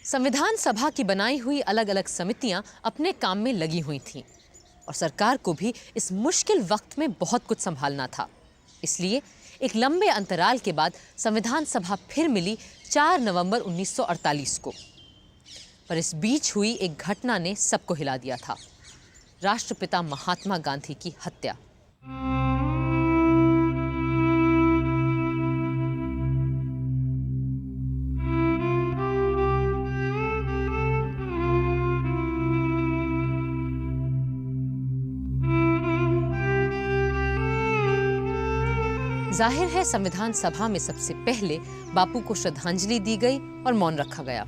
संविधान सभा की बनाई हुई अलग अलग समितियां अपने काम में लगी हुई थीं और सरकार को भी इस मुश्किल वक्त में बहुत कुछ संभालना था। इसलिए एक लंबे अंतराल के बाद संविधान सभा फिर मिली 4 नवंबर 1948 को। पर इस बीच हुई एक घटना ने सबको हिला दिया था, राष्ट्रपिता महात्मा गांधी की हत्या। जाहिर है संविधान सभा में सबसे पहले बापू को श्रद्धांजलि दी गई और मौन रखा गया।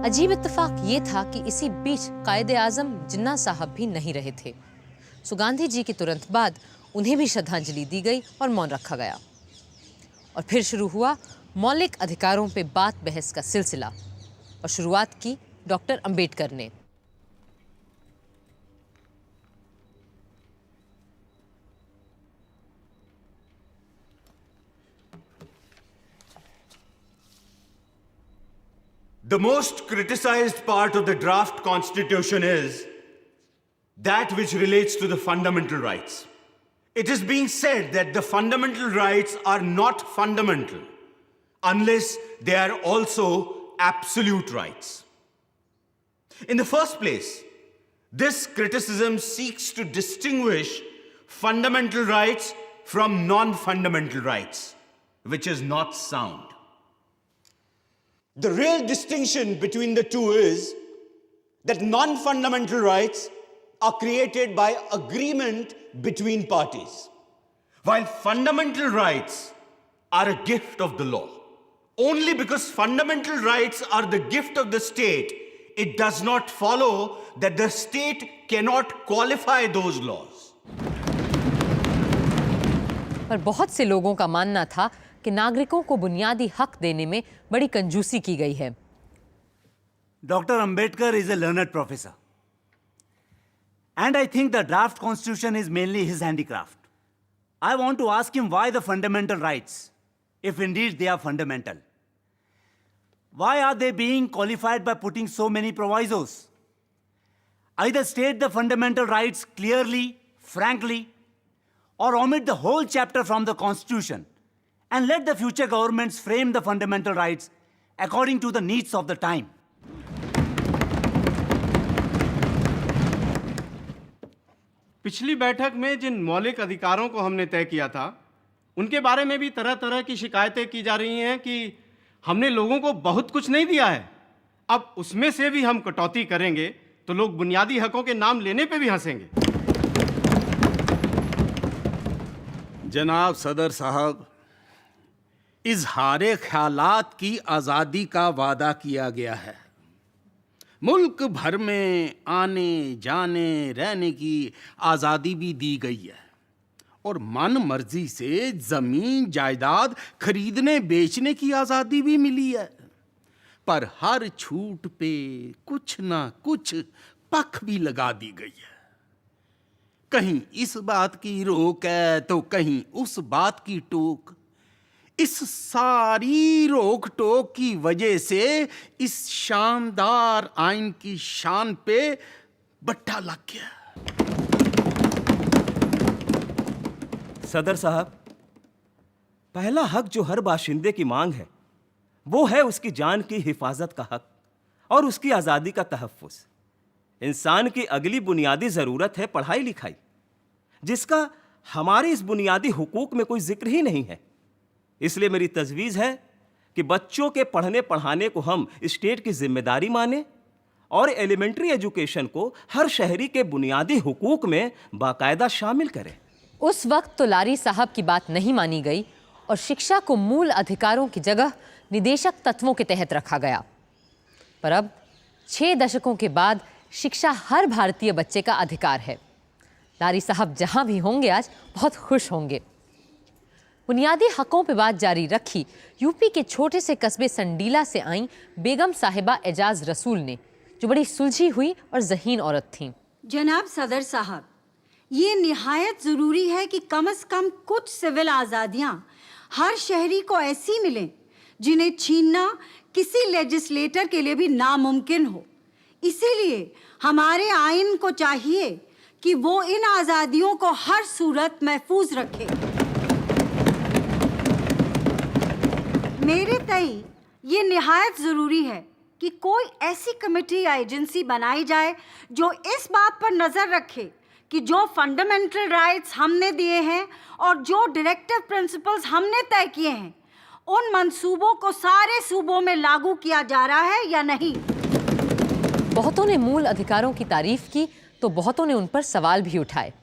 अजीब इत्तेफाक ये था कि इसी बीच कायदे आजम जिन्ना साहब भी नहीं रहे थे। सो गांधी जी के तुरंत बाद उन्हें भी श्रद्धांजलि दी गई और मौन रखा गया। और फिर शुरू हुआ मौलिक अधिकारों पे बात बहस का सिलसिला और शुरुआत की डॉक्टर अंबेडकर ने। The most criticized part of the draft constitution is that which relates to the fundamental rights. It is being said that the fundamental rights are not fundamental unless they are also absolute rights. In the first place, this criticism seeks to distinguish fundamental rights from non-fundamental rights, which is not sound. The real distinction between the two is that non-fundamental rights are created by agreement between parties, while fundamental rights are a gift of the law. Only because fundamental rights are the gift of the state, it does not follow that the state cannot qualify those laws. पर बहुत से लोगों का मानना था कि नागरिकों को बुनियादी हक देने में बड़ी कंजूसी की गई है। Dr. Ambedkar is a learned professor. And I think the draft constitution is mainly his handicraft. I want to ask him why the fundamental rights, if indeed they are fundamental. Why are they being qualified by putting so many provisos? Either state the fundamental rights clearly, frankly, or omit the whole chapter from the constitution and let the future governments frame the fundamental rights according to the needs of the time. पिछली बैठक में जिन मौलिक अधिकारों को हमने तय किया था, उनके बारे में भी तरह तरह की शिकायतें की जा रही हैं कि हमने लोगों को बहुत कुछ नहीं दिया है। अब उसमें से भी हम कटौती करेंगे तो लोग बुनियादी हकों के नाम लेने पे भी हंसेंगे। जनाब सदर साहब, इजहारे ख्यालात की आज़ादी का वादा किया गया है। मुल्क भर में आने जाने रहने की आज़ादी भी दी गई है और मन मर्जी से ज़मीन जायदाद खरीदने बेचने की आज़ादी भी मिली है। पर हर छूट पे कुछ ना कुछ पख भी लगा दी गई है। कहीं इस बात की रोक है तो कहीं उस बात की टोक। इस सारी रोक टोक की वजह से इस शानदार आइन की शान पे बट्टा लग गया। सदर साहब, पहला हक जो हर बाशिंदे की मांग है वो है उसकी जान की हिफाजत का हक और उसकी आज़ादी का तहफ़्फ़ुज़। इंसान की अगली बुनियादी जरूरत है पढ़ाई लिखाई, जिसका हमारे इस बुनियादी हुकूक में कोई जिक्र ही नहीं है। इसलिए मेरी तजवीज़ है कि बच्चों के पढ़ने पढ़ाने को हम स्टेट की जिम्मेदारी माने और एलिमेंट्री एजुकेशन को हर शहरी के बुनियादी हुकूक में बाकायदा शामिल करें। उस वक्त तो लारी साहब की बात नहीं मानी गई और शिक्षा को मूल अधिकारों की जगह निदेशक तत्वों के तहत रखा गया। पर अब 6 दशकों के बाद शिक्षा हर भारतीय बच्चे का अधिकार है। लारी साहब जहां भी होंगे आज बहुत खुश होंगे। बुनियादी हकों पे बात जारी रखी यूपी के छोटे से कस्बे संडीला से आई बेगम साहिबा एजाज रसूल ने, जो बड़ी सुलझी हुई और ज़हीन औरत थीं। जनाब सदर साहब, ये निहायत ज़रूरी है कि कम से कम कुछ सिविल आज़ादियाँ हर शहरी को ऐसी मिलें जिन्हें छीनना किसी लेजिस्लेटर के लिए भी नामुमकिन हो। इसीलिए हमारे आइन को चाहिए कि वो इन आज़ादियों को हर सूरत महफूज रखे। मेरे तई ये निहायत ज़रूरी है कि कोई ऐसी कमेटी या एजेंसी बनाई जाए जो इस बात पर नज़र रखे कि जो फंडामेंटल राइट्स हमने दिए हैं और जो डायरेक्टिव प्रिंसिपल्स हमने तय किए हैं, उन मंसूबों को सारे सूबों में लागू किया जा रहा है या नहीं। बहुतों ने मूल अधिकारों की तारीफ की तो बहुतों ने उन पर सवाल भी उठाए।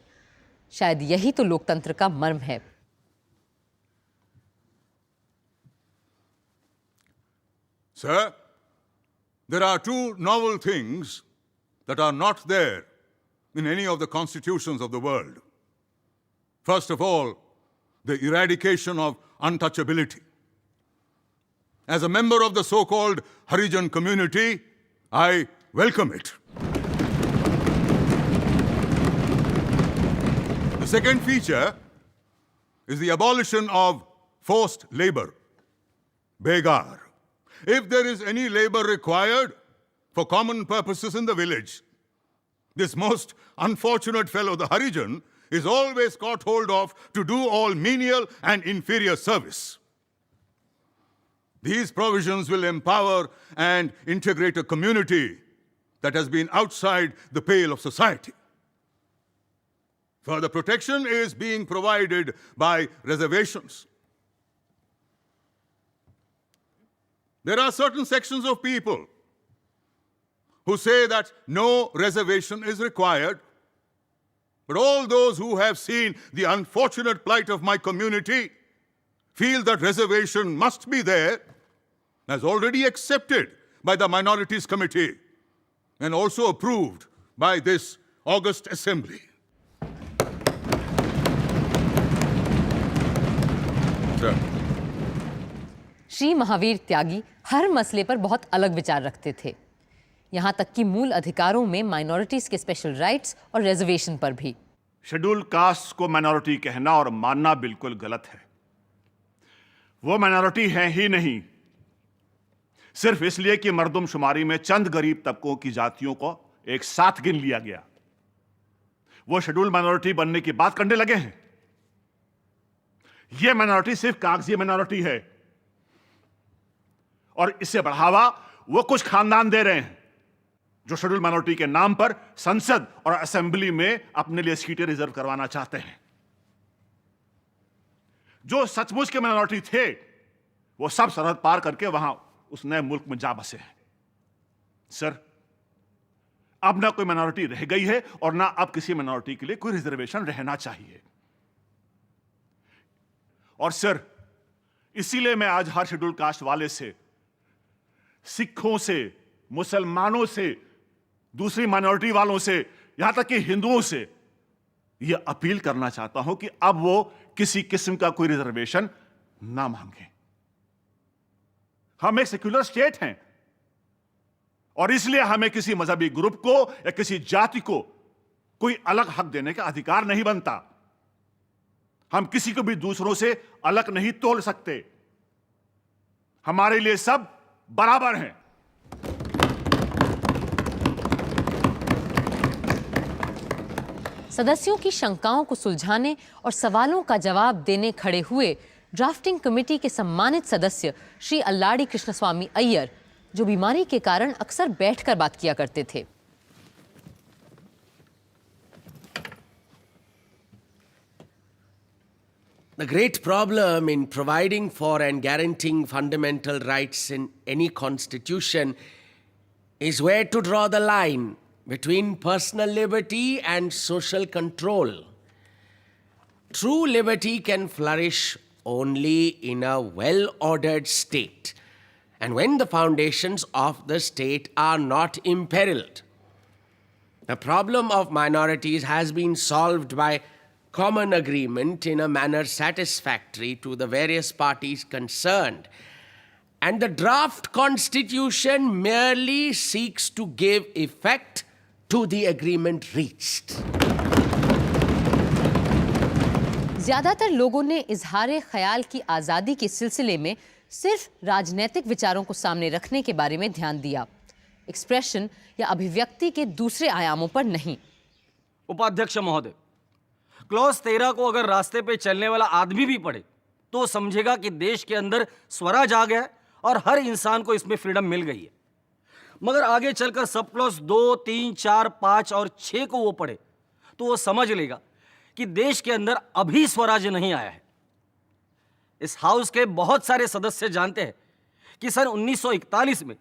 शायद यही तो लोकतंत्र का मर्म है। Sir, there are 2 novel things that are not there in any of the constitutions of the world. First of all, the eradication of untouchability. As a member of the so-called Harijan community, I welcome it. The second feature is the abolition of forced labor, begar. If there is any labor required for common purposes in the village, this most unfortunate fellow, the Harijan, is always caught hold of to do all menial and inferior service. These provisions will empower and integrate a community that has been outside the pale of society. Further protection is being provided by reservations. There are certain sections of people who say that no reservation is required, but all those who have seen the unfortunate plight of my community feel that reservation must be there, as already accepted by the Minorities Committee and also approved by this august assembly. Sir. Shri Mahavir त्यागी हर मसले पर बहुत अलग विचार रखते थे, यहाँ तक कि मूल अधिकारों में माइनॉरिटीज के स्पेशल राइट्स और रिजर्वेशन पर भी। शेड्यूल कास्ट को माइनॉरिटी कहना और मानना बिल्कुल गलत है। वो माइनॉरिटी है ही नहीं, सिर्फ इसलिए कि मर्दमशुमारी में चंद गरीब तबकों की जातियों को एक साथ गिन लिया गया, वो शेड्यूल माइनॉरिटी बनने की बात करने लगे हैं। ये माइनॉरिटी सिर्फ कागजी माइनॉरिटी है और इसे बढ़ावा वो कुछ खानदान दे रहे हैं जो शेड्यूल माइनॉरिटी के नाम पर संसद और असेंबली में अपने लिए सीटें रिजर्व करवाना चाहते हैं। जो सचमुच के माइनॉरिटी थे वो सब सरहद पार करके वहां उस नए मुल्क में जा बसे हैं। सर, अब ना कोई माइनॉरिटी रह गई है और ना अब किसी माइनॉरिटी के लिए कोई रिजर्वेशन रहना चाहिए। और सर, इसीलिए मैं आज हर शेड्यूल कास्ट वाले से, सिखों से, मुसलमानों से, दूसरी माइनॉरिटी वालों से, यहां तक कि हिंदुओं से यह अपील करना चाहता हूं कि अब वो किसी किस्म का कोई रिजर्वेशन ना मांगे। हम एक सेक्युलर स्टेट हैं और इसलिए हमें किसी मजहबी ग्रुप को या किसी जाति को कोई अलग हक देने का अधिकार नहीं बनता। हम किसी को भी दूसरों से अलग नहीं तोल सकते। हमारे लिए सब बराबर हैं। सदस्यों की शंकाओं को सुलझाने और सवालों का जवाब देने खड़े हुए ड्राफ्टिंग कमेटी के सम्मानित सदस्य श्री अल्लाड़ी कृष्णस्वामी अय्यर, जो बीमारी के कारण अक्सर बैठकर बात किया करते थे। The great problem in providing for and guaranteeing fundamental rights in any constitution is where to draw the line between personal liberty and social control. True liberty can flourish only in a well-ordered state, and when the foundations of the state are not imperiled. The problem of minorities has been solved by common agreement in a manner satisfactory to the various parties concerned, and the draft constitution merely seeks to give effect to the agreement reached. ज्यादातर लोगों ने इजहार ख्याल की आज़ादी के सिलसिले में सिर्फ राजनीतिक विचारों को सामने रखने के बारे में ध्यान दिया, एक्सप्रेशन या अभिव्यक्ति के दूसरे आयामों पर नहीं। उपाध्यक्ष महोदय, क्लॉज 13 को अगर रास्ते पे चलने वाला आदमी भी पढ़े तो समझेगा कि देश के अंदर स्वराज आ गया है और हर इंसान को इसमें फ्रीडम मिल गई है। मगर आगे चलकर सब क्लॉज 2, 3, 4, 5 और 6 को वो पढ़े तो वो समझ लेगा कि देश के अंदर अभी स्वराज नहीं आया है। इस हाउस के बहुत सारे सदस्य जानते हैं कि सन 1941 में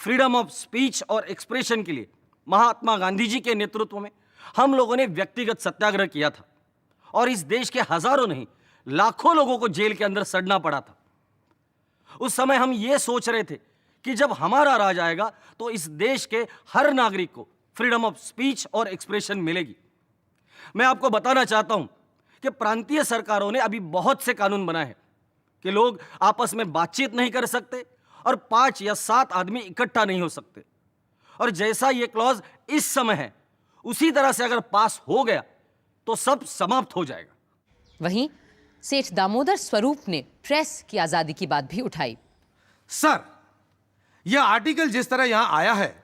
फ्रीडम ऑफ स्पीच और एक्सप्रेशन के लिए महात्मा गांधी जी के नेतृत्व में हम लोगों ने व्यक्तिगत सत्याग्रह किया था और इस देश के हजारों नहीं लाखों लोगों को जेल के अंदर सड़ना पड़ा था। उस समय हम ये सोच रहे थे कि जब हमारा राज आएगा तो इस देश के हर नागरिक को फ्रीडम ऑफ स्पीच और एक्सप्रेशन मिलेगी। मैं आपको बताना चाहता हूं कि प्रांतीय सरकारों ने अभी बहुत से कानून बनाए हैं कि लोग आपस में बातचीत नहीं कर सकते और 5 या 7 आदमी इकट्ठा नहीं हो सकते, और जैसा ये क्लॉज इस समय है उसी तरह से अगर पास हो गया तो सब समाप्त हो जाएगा। वहीं सेठ दामोदर स्वरूप ने प्रेस की आजादी की बात भी उठाई। सर, यह आर्टिकल जिस तरह यहां आया है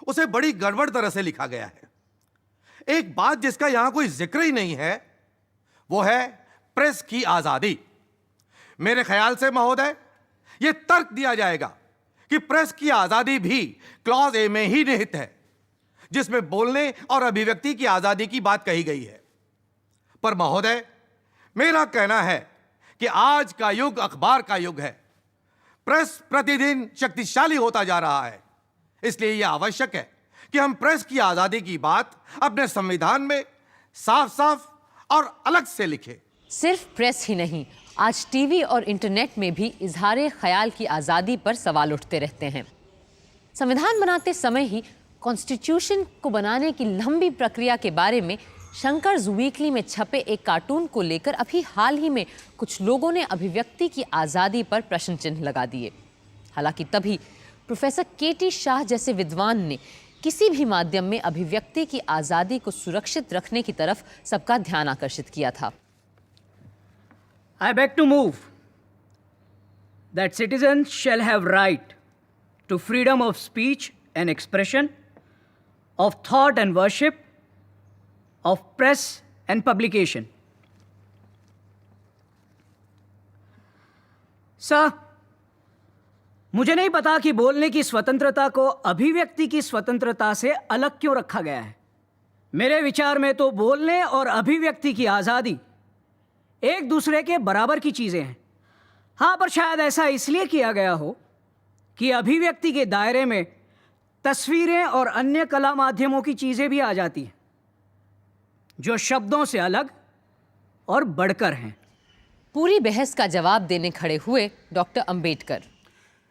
उसे बड़ी गड़बड़ तरह से लिखा गया है। एक बात जिसका यहां कोई जिक्र ही नहीं है वो है प्रेस की आजादी। मेरे ख्याल से महोदय यह तर्क दिया जाएगा कि प्रेस की आजादी भी क्लॉज ए में ही निहित है, जिसमें बोलने और अभिव्यक्ति की आजादी की बात कही गई है। पर महोदय, मेरा कहना है कि आज का युग अखबार का युग है। प्रेस प्रतिदिन शक्तिशाली होता जा रहा है, इसलिए यह आवश्यक है कि हम प्रेस की आजादी की बात अपने संविधान में साफ साफ और अलग से लिखें। सिर्फ प्रेस ही नहीं, आज टीवी और इंटरनेट में भी इजहार ख्याल की आज़ादी पर सवाल उठते रहते हैं। संविधान बनाते समय ही कॉन्स्टिट्यूशन को बनाने की लंबी प्रक्रिया के बारे में शंकर्स वीकली में छपे एक कार्टून को लेकर अभी हाल ही में कुछ लोगों ने अभिव्यक्ति की आज़ादी पर प्रश्न चिन्ह लगा दिए। हालांकि तभी प्रोफेसर के.टी. शाह जैसे विद्वान ने किसी भी माध्यम में अभिव्यक्ति की आज़ादी को सुरक्षित रखने की तरफ सबका ध्यान आकर्षित किया था। I beg to move that citizens shall have right to freedom of speech and expression, of thought and worship, of press and publication. Sir, मुझे नहीं पता कि बोलने की स्वतंत्रता को अभिव्यक्ति की स्वतंत्रता से अलग क्यों रखा गया है। मेरे विचार में तो बोलने और अभिव्यक्ति की आज़ादी एक दूसरे के बराबर की चीज़ें हैं। हाँ, पर शायद ऐसा इसलिए किया गया हो कि अभिव्यक्ति के दायरे में तस्वीरें और अन्य कला माध्यमों की चीज़ें भी आ जाती हैं जो शब्दों से अलग और बढ़कर हैं। पूरी बहस का जवाब देने खड़े हुए doctor Ambedkar.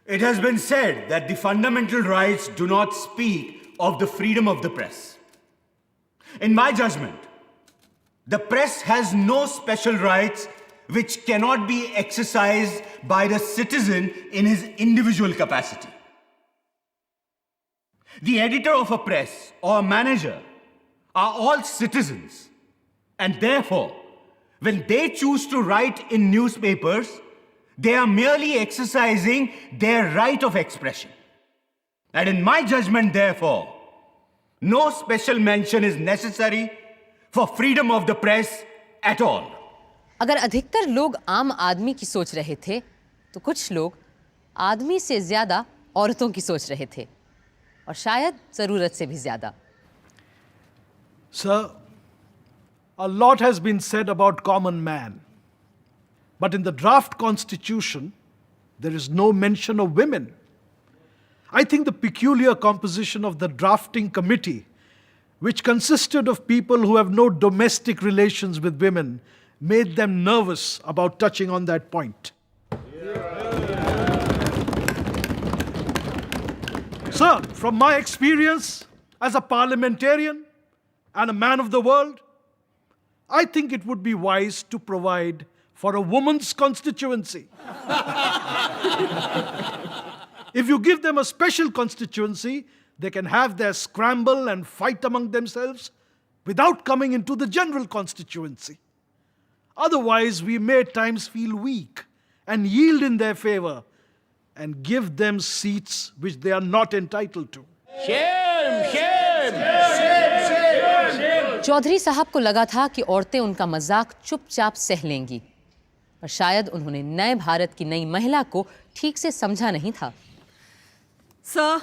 It has been said that the fundamental rights do not speak of the freedom of the press. In my judgment, the press has no special rights which cannot be exercised by the citizen in his individual capacity. The editor of a press or manager are all citizens, and therefore, when they choose to write in newspapers, they are merely exercising their right of expression. And in my judgment, therefore, no special mention is necessary for freedom of the press at all. अगर अधिकतर लोग आम आदमी की सोच रहे थे, तो कुछ लोग आदमी से ज्यादा औरतों की सोच रहे थे, और शायद जरूरत से भी ज्यादा। Sir, a lot has been said about common man. But in the draft constitution, there is no mention of women. I think the peculiar composition of the drafting committee, which consisted of people who have no domestic relations with women, made them nervous about touching on that point. Sir, from my experience as a parliamentarian and a man of the world, I think it would be wise to provide for a woman's constituency. If you give them a special constituency, they can have their scramble and fight among themselves without coming into the general constituency. Otherwise, we may at times feel weak and yield in their favor and give them seats which they are not entitled to. Chaudhary साहब को लगा था कि औरतें उनका मजाक चुपचाप सह लेंगी, पर शायद उन्होंने नए भारत की नई महिला को ठीक से समझा नहीं था। Sir,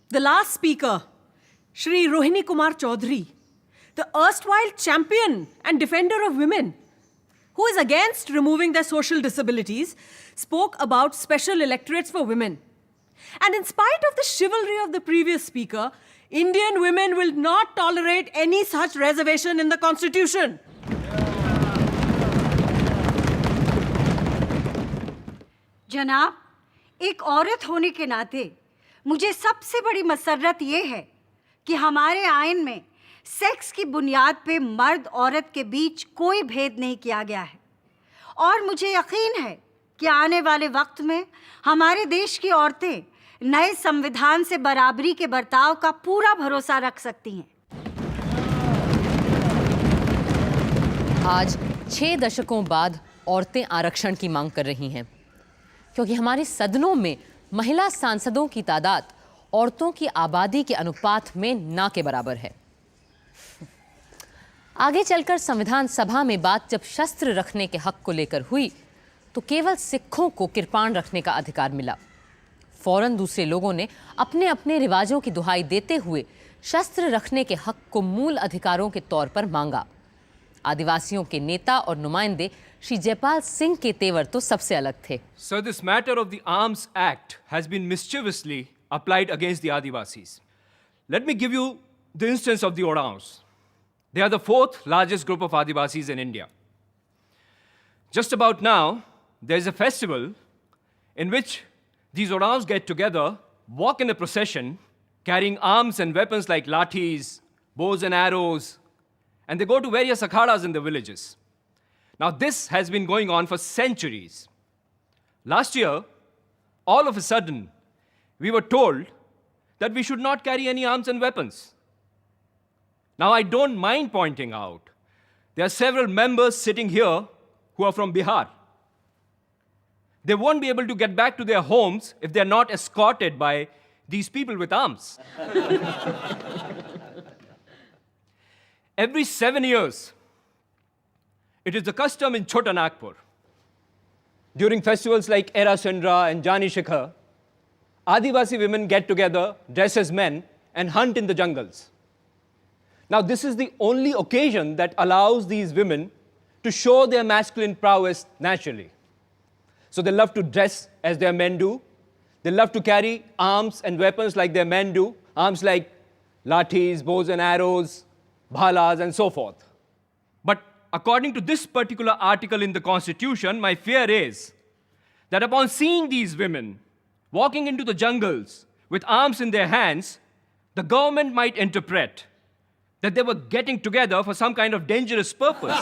the last speaker, Shri Rohini Kumar Chaudhary, the erstwhile champion and defender of women, who is against removing their social disabilities, spoke about special electorates for women. And in spite of the chivalry of the previous speaker, Indian women will not tolerate any such reservation in the Constitution. जनाब, एक औरत होने के नाते मुझे सबसे बड़ी मसर्रत ये है कि हमारे आइन में सेक्स की बुनियाद पे मर्द औरत के बीच कोई भेद नहीं किया गया है और मुझे यकीन है कि आने वाले वक्त में हमारे देश की औरतें नए संविधान से बराबरी के बर्ताव का पूरा भरोसा रख सकती हैं। आज 6 दशकों बाद औरतें आरक्षण की मांग कर रही हैं, क्योंकि हमारे सदनों में महिला सांसदों की तादाद औरतों की आबादी के अनुपात में ना के बराबर है। आगे चलकर संविधान सभा में बात जब शस्त्र रखने के हक को लेकर हुई, तो केवल सिखों को किरपान रखने का अधिकार मिला। फौरन दूसरे लोगों ने अपने अपने रिवाजों की दुहाई देते हुए शस्त्र रखने के हक को मूल अधिकारों के तौर पर मांगा। आदिवासियों के नेता और नुमाइंदे श्री जयपाल सिंह के तेवर तो सबसे अलग थे। Sir, this matter of the Arms Act has been mischievously applied against the Adivasis. Let me give you the instance of the Oraons. They are the 4th largest group of Adivasis in India. Just about now, there is a festival in which these Oraons get together, walk in a procession, carrying arms and weapons like lathis, bows and arrows, and they go to various akhadas in the villages. Now, this has been going on for centuries. Last year, all of a sudden, we were told that we should not carry any arms and weapons. Now, I don't mind pointing out, there are several members sitting here who are from Bihar. They won't be able to get back to their homes if they're not escorted by these people with arms. Every 7 years, it is the custom in Chota Nagpur, during festivals like Era Sindra and Jani Shikhar, Adivasi women get together, dress as men, and hunt in the jungles. Now, this is the only occasion that allows these women to show their masculine prowess naturally. So they love to dress as their men do. They love to carry arms and weapons like their men do, arms like lathis, bows and arrows, bhalas, and so forth. But according to this particular article in the Constitution, my fear is that upon seeing these women walking into the jungles with arms in their hands, the government might interpret that they were getting together for some kind of dangerous purpose.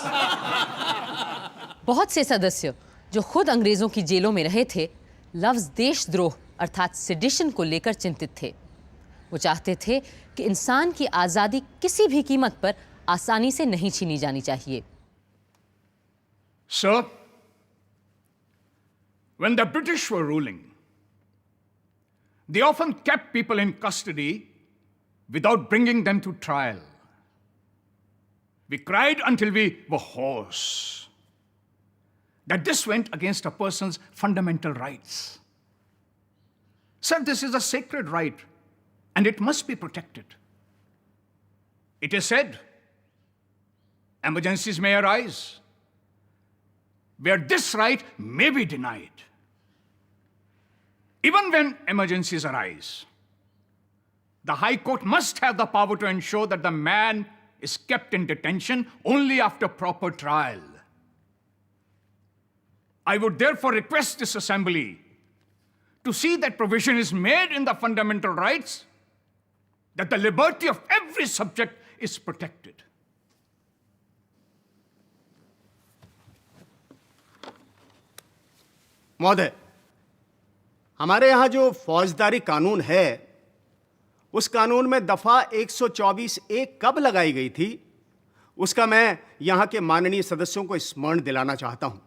बहुत से सदस्य जो खुद अंग्रेजों की जेलों में रहे थे, लफ्ज देशद्रोह अर्थात सेडिशन को लेकर चिंतित थे। वो चाहते थे कि इंसान की आज़ादी किसी भी कीमत पर आसानी से नहीं छीनी जानी चाहिए। Sir, when the British were ruling, they often kept people in custody without bringing them to trial. We cried until we were hoarse that this went against a person's fundamental rights. Sir, this is a sacred right and it must be protected. It is said, emergencies may arise, where this right may be denied. Even when emergencies arise, the High Court must have the power to ensure that the man is kept in detention only after proper trial. I would therefore request this assembly to see that provision is made in the fundamental rights that the liberty of every subject is protected. महोदय, हमारे यहाँ जो फौजदारी कानून है, उस कानून में दफा 124A कब लगाई गई थी, उसका मैं यहाँ के माननीय सदस्यों को स्मरण दिलाना चाहता हूँ।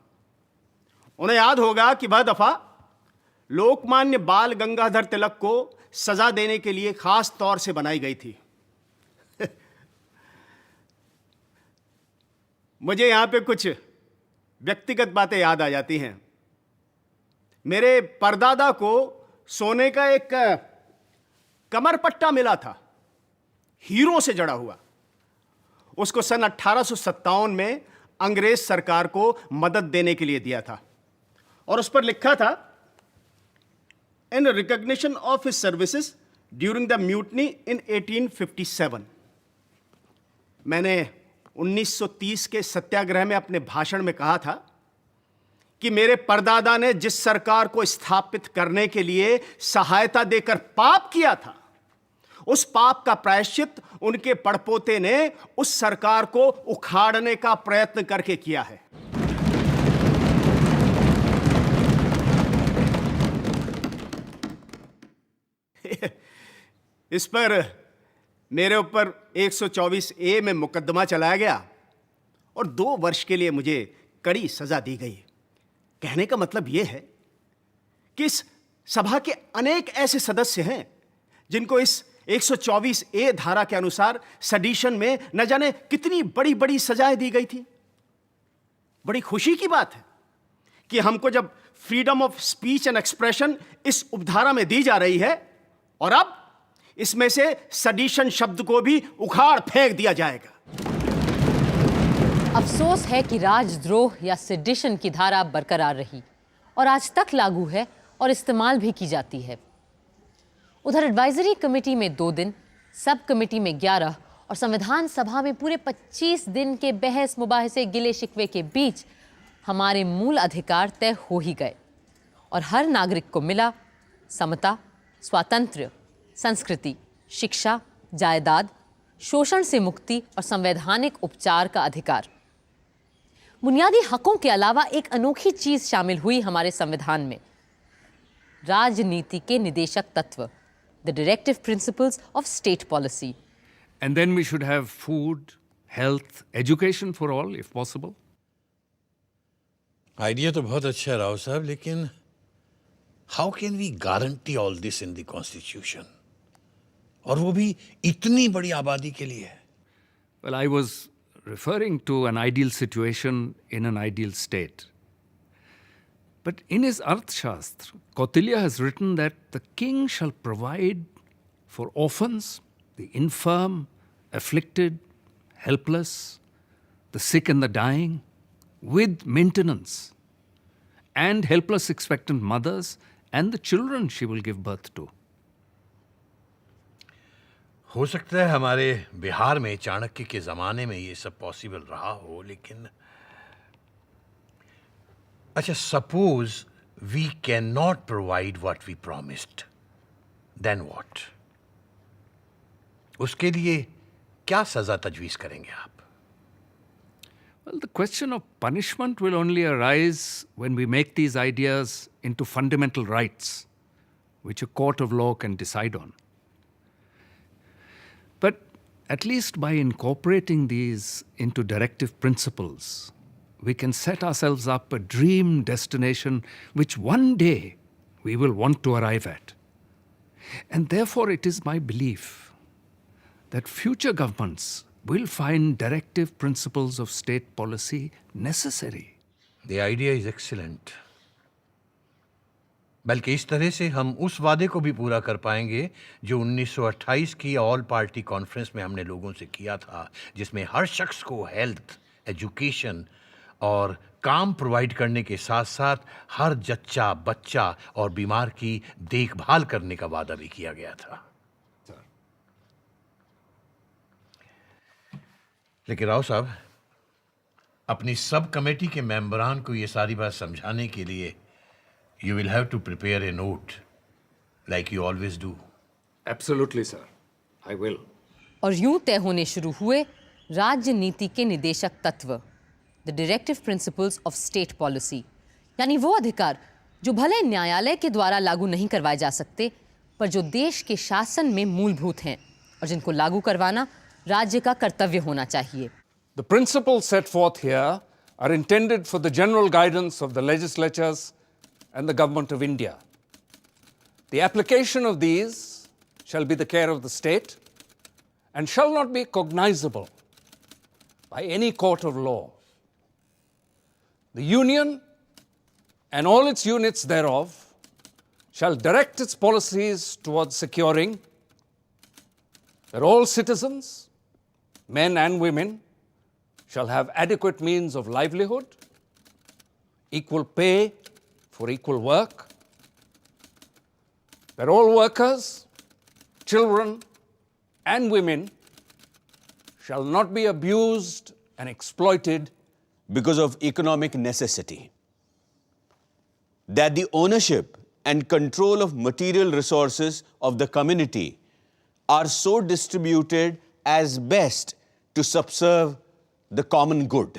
उन्हें याद होगा कि वह दफा लोकमान्य बाल गंगाधर तिलक को सजा देने के लिए खास तौर से बनाई गई थी। मुझे यहाँ पे कुछ व्यक्तिगत बातें याद आ जाती हैं। मेरे परदादा को सोने का एक कमरपट्टा मिला था, हीरों से जड़ा हुआ। उसको सन 1857 में अंग्रेज सरकार को मदद देने के लिए दिया था और उस पर लिखा था, in recognition of his services during the mutiny in 1857। मैंने 1930 के सत्याग्रह में अपने भाषण में कहा था कि मेरे परदादा ने जिस सरकार को स्थापित करने के लिए सहायता देकर पाप किया था, उस पाप का प्रायश्चित उनके पड़पोते ने उस सरकार को उखाड़ने का प्रयत्न करके किया है। इस पर मेरे ऊपर 124A में मुकदमा चलाया गया और 2 वर्ष के लिए मुझे कड़ी सजा दी गई। कहने का मतलब यह है कि इस सभा के अनेक ऐसे सदस्य हैं जिनको इस 124A धारा के अनुसार सडिशन में न जाने कितनी बड़ी बड़ी सजाएं दी गई थी। बड़ी खुशी की बात है कि हमको जब freedom of speech and expression इस उपधारा में दी जा रही है और अब इसमें से सडिशन शब्द को भी उखाड़ फेंक दिया जाएगा। अफसोस है कि राजद्रोह या सेडिशन की धारा बरकरार रही और आज तक लागू है और इस्तेमाल भी की जाती है। उधर एडवाइजरी कमेटी में 2 दिन, सब कमेटी में 11 और संविधान सभा में पूरे 25 दिन के बहस मुबाहिसे गिले शिकवे के बीच हमारे मूल अधिकार तय हो ही गए और हर नागरिक को मिला समता, स्वातंत्र्य, संस्कृति, शिक्षा, जायदाद, शोषण से मुक्ति और संवैधानिक उपचार का अधिकार। बुनियादी हकों के अलावा एक अनोखी चीज शामिल हुई हमारे संविधान में, राजनीति के निदेशक तत्व, the directive principles of state policy. And then we should have food, health, education for all if possible. Idea तो बहुत अच्छा है राव साहब, लेकिन how can we guarantee all this in the constitution, और वो भी इतनी बड़ी आबादी के लिए? Well, I was referring to an ideal situation in an ideal state. But in his Arthashastra, Kautilya has written that the king shall provide for orphans, the infirm, afflicted, helpless, the sick and the dying, with maintenance, and helpless expectant mothers and the children she will give birth to. हो सकता है हमारे बिहार में चाणक्य के ज़माने में ये सब पॉसिबल रहा हो, लेकिन अच्छा, suppose we can not provide what we promised, then what? उसके लिए क्या सजा तजवीज़ करेंगे आप? Well, the question of punishment will only arise when we make these ideas into fundamental rights, which a court of law can decide on. But at least by incorporating these into directive principles, we can set ourselves up a dream destination which one day we will want to arrive at. And therefore it is my belief that future governments will find directive principles of state policy necessary. The idea is excellent. बल्कि इस तरह से हम उस वादे को भी पूरा कर पाएंगे जो 1928 की ऑल पार्टी कॉन्फ्रेंस में हमने लोगों से किया था, जिसमें हर शख्स को हेल्थ, एजुकेशन और काम प्रोवाइड करने के साथ साथ हर जच्चा बच्चा और बीमार की देखभाल करने का वादा भी किया गया था। लेकिन राव साहब, अपनी सब कमेटी के मेंबरान को ये सारी बात समझाने के लिए you will have to prepare a note like you always do. Absolutely sir, I will. और यूं तय होने शुरू हुए राज्य नीति के निदेशक तत्व, the directive principles of state policy, यानी वो अधिकार जो भले न्यायालय के द्वारा लागू नहीं करवाए जा सकते, पर जो देश के शासन में मूलभूत हैं और जिनको लागू करवाना राज्य का कर्तव्य होना चाहिए। The principles set forth here are intended for the general guidance of the legislatures and the government of India. The application of these shall be the care of the state and shall not be cognizable by any court of law. The Union and all its units thereof shall direct its policies towards securing that all citizens, men and women, shall have adequate means of livelihood, equal pay for equal work, that all workers, children, and women shall not be abused and exploited because of economic necessity, that the ownership and control of material resources of the community are so distributed as best to subserve the common good.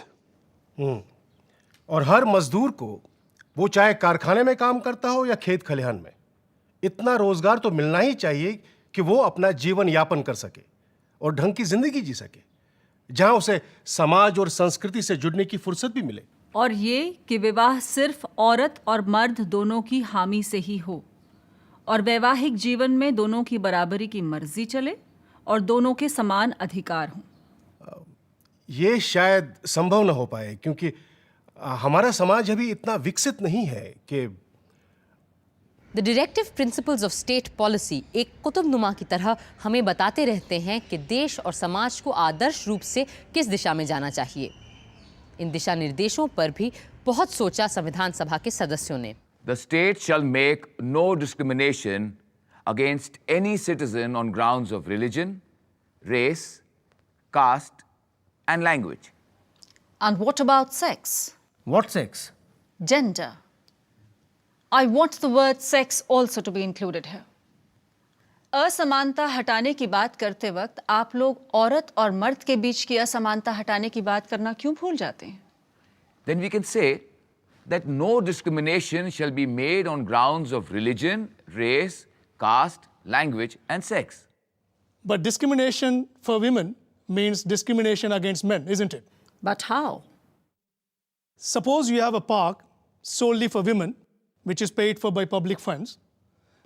और हर मजदूर को, वो चाहे कारखाने में काम करता हो या खेत खलिहान में, इतना रोजगार तो मिलना ही चाहिए कि वो अपना जीवन यापन कर सके और ढंग की जिंदगी जी सके, जहां उसे समाज और संस्कृति से जुड़ने की फुर्सत भी मिले। और ये कि विवाह सिर्फ औरत और मर्द दोनों की हामी से ही हो और वैवाहिक जीवन में दोनों की बराबरी की मर्जी चले और दोनों के समान अधिकार हों। ये शायद संभव न हो पाए क्योंकि हमारा समाज अभी इतना विकसित नहीं है कि the directive principles of state policy एक कुतुबनुमा की तरह हमें बताते रहते हैं कि देश और समाज को आदर्श रूप से किस दिशा में जाना चाहिए। इन दिशा निर्देशों पर भी बहुत सोचा संविधान सभा के सदस्यों ने। The state shall make no discrimination against any citizen on grounds of religion, race, caste, and language. And what about sex? What sex? Gender. I want the word sex also to be included here. असमानता हटाने की बात करते वक्त आप लोग औरत और मर्द के बीच की असमानता हटाने की बात करना क्यों भूल जाते हैं? Then we can say that no discrimination shall be made on grounds of religion, race, caste, language, and sex. But discrimination for women means discrimination against men, isn't it? But how? Suppose you have a park solely for women, which is paid for by public funds,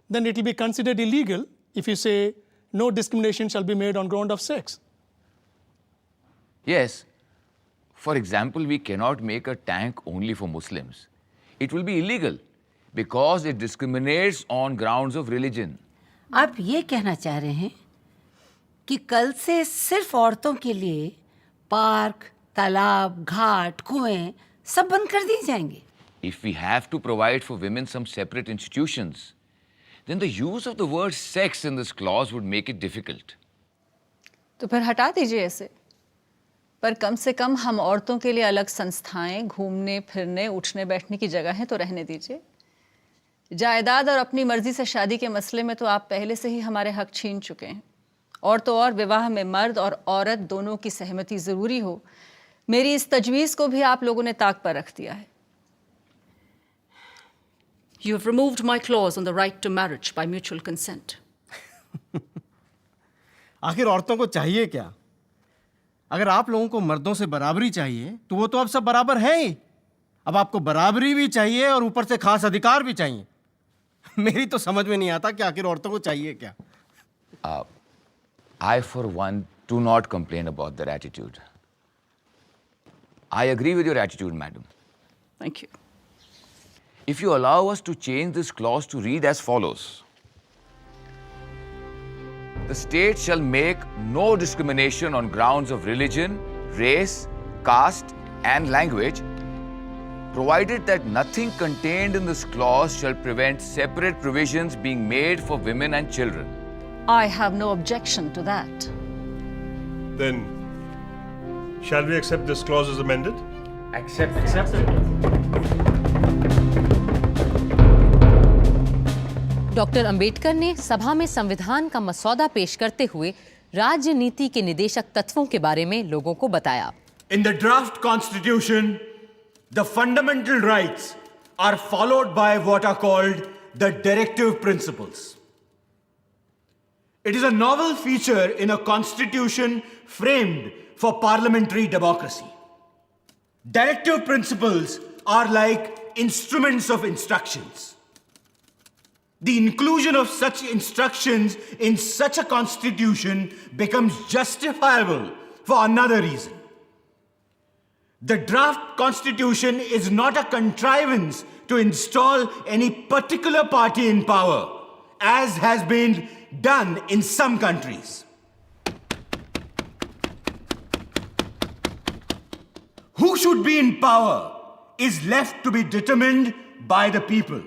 then it will be considered illegal if you say no discrimination shall be made on ground of sex. Yes. For example, we cannot make a tank only for Muslims. It will be illegal because it discriminates on grounds of religion. आप ये कहना चाह रहे हैं कि कल से सिर्फ औरतों के लिए पार्क, तालाब, घाट, कुएं सब बंद कर दिए जाएंगे? If we have to provide for women some separate institutions, then the use of the word sex in this clause would make it difficult. तो फिर हटा दीजिए इसे। पर कम से कम हम औरतों के लिए अलग संस्थाएं, घूमने फिरने, उठने बैठने की जगह है तो रहने दीजिए। जायदाद और अपनी मर्जी से शादी के मसले में तो आप पहले से ही हमारे हक छीन चुके हैं। और तो और विवाह में मर्द और औरत दोनों की सहमति जरूरी हो, मेरी इस तजवीज़ को भी आप लोगों ने ताक पर रख दिया है। You have removed my clause on the right to marriage by mutual consent. आखिर औरतों को चाहिए क्या? अगर आप लोगों को मर्दों से बराबरी चाहिए तो वो तो अब सब बराबर हैं ही। अब आपको बराबरी भी चाहिए और ऊपर से खास अधिकार भी चाहिए। मेरी तो समझ में नहीं आता कि आखिर औरतों को चाहिए क्या। I, for one, do not complain about their attitude. I agree with your attitude, madam. Thank you. If you allow us to change this clause to read as follows. The state shall make no discrimination on grounds of religion, race, caste, and language, provided that nothing contained in this clause shall prevent separate provisions being made for women and children. I have no objection to that. Then, shall we accept this clause as amended? Accept. Doctor Ambedkar ने सभा में संविधान का मसौदा पेश करते हुए राजनीति के निदेशक तत्वों के बारे में लोगों को बताया। In the draft constitution, the fundamental rights are followed by what are called the directive principles. It is a novel feature in a constitution framed for parliamentary democracy. Directive principles are like instruments of instructions. The inclusion of such instructions in such a constitution becomes justifiable for another reason. The draft constitution is not a contrivance to install any particular party in power, as has been done in some countries. Who should be in power is left to be determined by the people.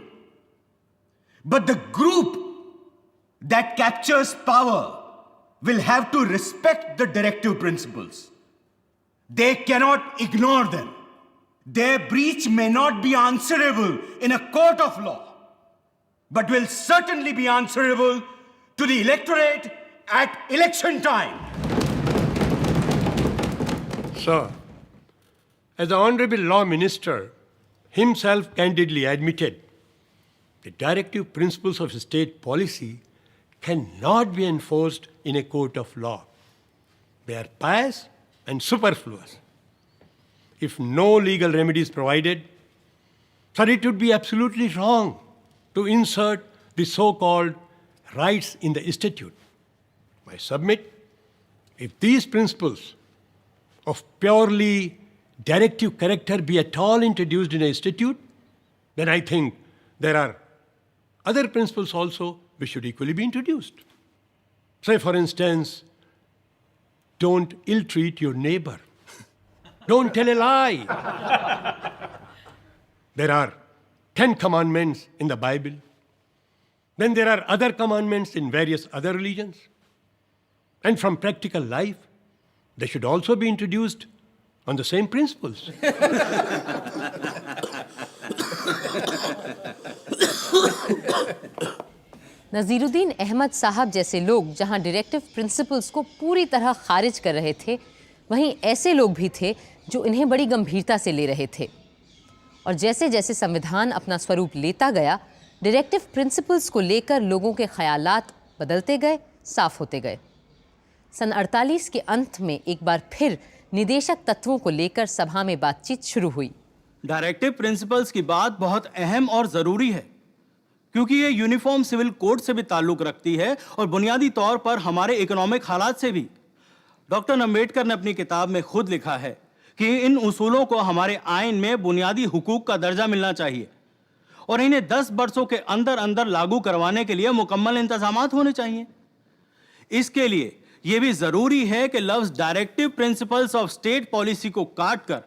But the group that captures power will have to respect the directive principles. They cannot ignore them. Their breach may not be answerable in a court of law, but will certainly be answerable to the electorate at election time. Sir, as the Honorable Law Minister himself candidly admitted, the directive principles of state policy cannot be enforced in a court of law. They are pious and superfluous. If no legal remedy is provided, sir, it would be absolutely wrong to insert the so-called rights in the statute. I submit, if these principles of purely directive character be at all introduced in a statute, then I think there are other principles also which should equally be introduced. Say, for instance, don't ill-treat your neighbor. Don't tell a lie. There are 10 commandments in the Bible. Then there are other commandments in various other religions. And from practical life, they should also be introduced on the same principles. नज़ीरुद्दीन Ahmad साहब जैसे लोग जहां directive principles को पूरी तरह खारिज कर रहे थे, वहीं ऐसे लोग भी थे जो इन्हें बड़ी गंभीरता से ले रहे थे। और जैसे जैसे संविधान अपना स्वरूप लेता गया, डायरेक्टिव प्रिंसिपल्स को लेकर लोगों के ख्यालात बदलते गए, साफ होते गए। सन 48 के अंत में एक बार फिर निदेशक तत्वों को लेकर सभा में बातचीत शुरू हुई। डायरेक्टिव प्रिंसिपल्स की बात बहुत अहम और ज़रूरी है, क्योंकि ये यूनिफॉर्म सिविल कोड से भी ताल्लुक़ रखती है और बुनियादी तौर पर हमारे इकोनॉमिक हालात से भी। डॉक्टर अंबेडकर ने अपनी किताब में खुद लिखा है कि इन उसूलों को हमारे आइन में बुनियादी हुकूक का दर्जा मिलना चाहिए और इन्हें 10 वर्षों के अंदर अंदर लागू करवाने के लिए मुकम्मल इंतजामात होने चाहिए। इसके लिए यह भी ज़रूरी है कि लफ्ज़ directive principles of state policy को काट कर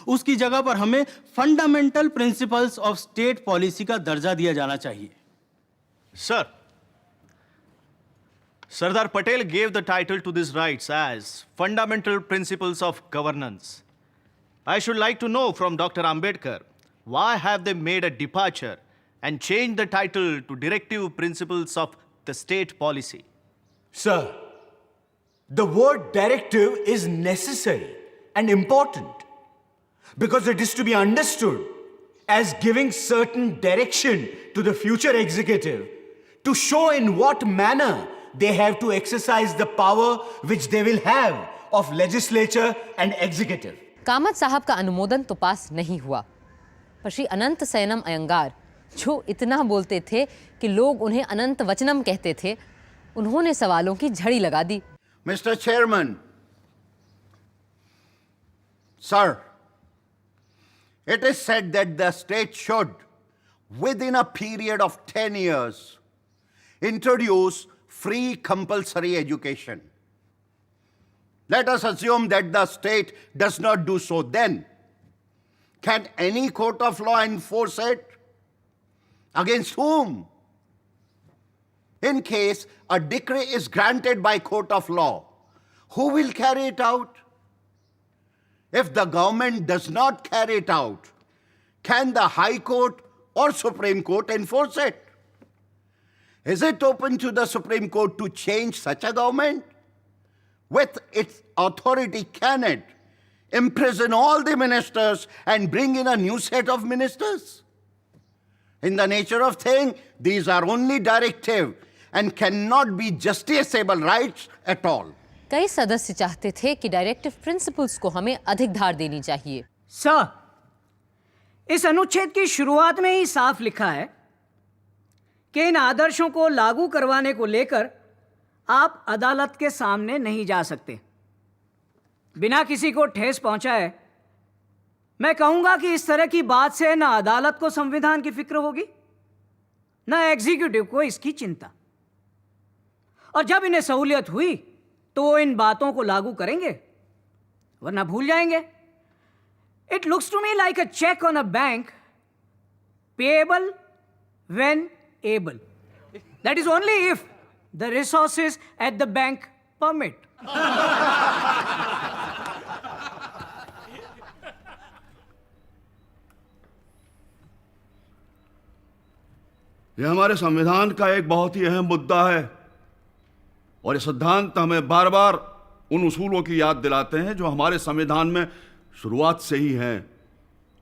उसकी जगह पर हमें fundamental principles of state policy का दर्जा दिया जाना चाहिए। Sir, Sardar Patel gave the title to these rights as Fundamental Principles of Governance. I should like to know from Dr. Ambedkar, why have they made a departure and changed the title to Directive Principles of the State Policy? Sir, the word directive is necessary and important because it is to be understood as giving certain direction to the future executive to show in what manner they have to exercise the power which they will have of legislature and executive. Kamat साहब का अनुमोदन तो पास नहीं हुआ, पर श्री अनंत सयनम अयंगार, जो इतना बोलते थे कि लोग उन्हें अनंत वचनम कहते थे, उन्होंने सवालों की झड़ी लगा दी। Mr. Chairman, sir, it is said that the state should, within a period of 10 years, introduce free compulsory education. Let us assume that the state does not do so then. Can any court of law enforce it? Against whom? In case a decree is granted by court of law, who will carry it out? If the government does not carry it out, can the High Court or Supreme Court enforce it? Is it open to the Supreme Court to change such a government? With its authority, can it imprison all the ministers and bring in a new set of ministers? In the nature of thing, these are only directive and cannot be justiciable rights at all. कई सदस्य चाहते थे कि directive principles को हमें अधिक धार देनी चाहिए। सर, इस अनुच्छेद की शुरुआत में ही साफ लिखा है कि इन आदर्शों को लागू करवाने को लेकर आप अदालत के सामने नहीं जा सकते। बिना किसी को ठेस पहुंचाए मैं कहूंगा कि इस तरह की बात से न अदालत को संविधान की फिक्र होगी, न एग्जीक्यूटिव को इसकी चिंता। और जब इन्हें सहूलियत हुई तो वो इन बातों को लागू करेंगे, वरना भूल जाएंगे। It looks to me like a cheque on a bank, payable when able. That is only if the resources at the bank permit. यह हमारे संविधान का एक बहुत ही अहम मुद्दा है और ये सिद्धांत हमें बार बार उन उसूलों की याद दिलाते हैं जो हमारे संविधान में शुरुआत से ही हैं,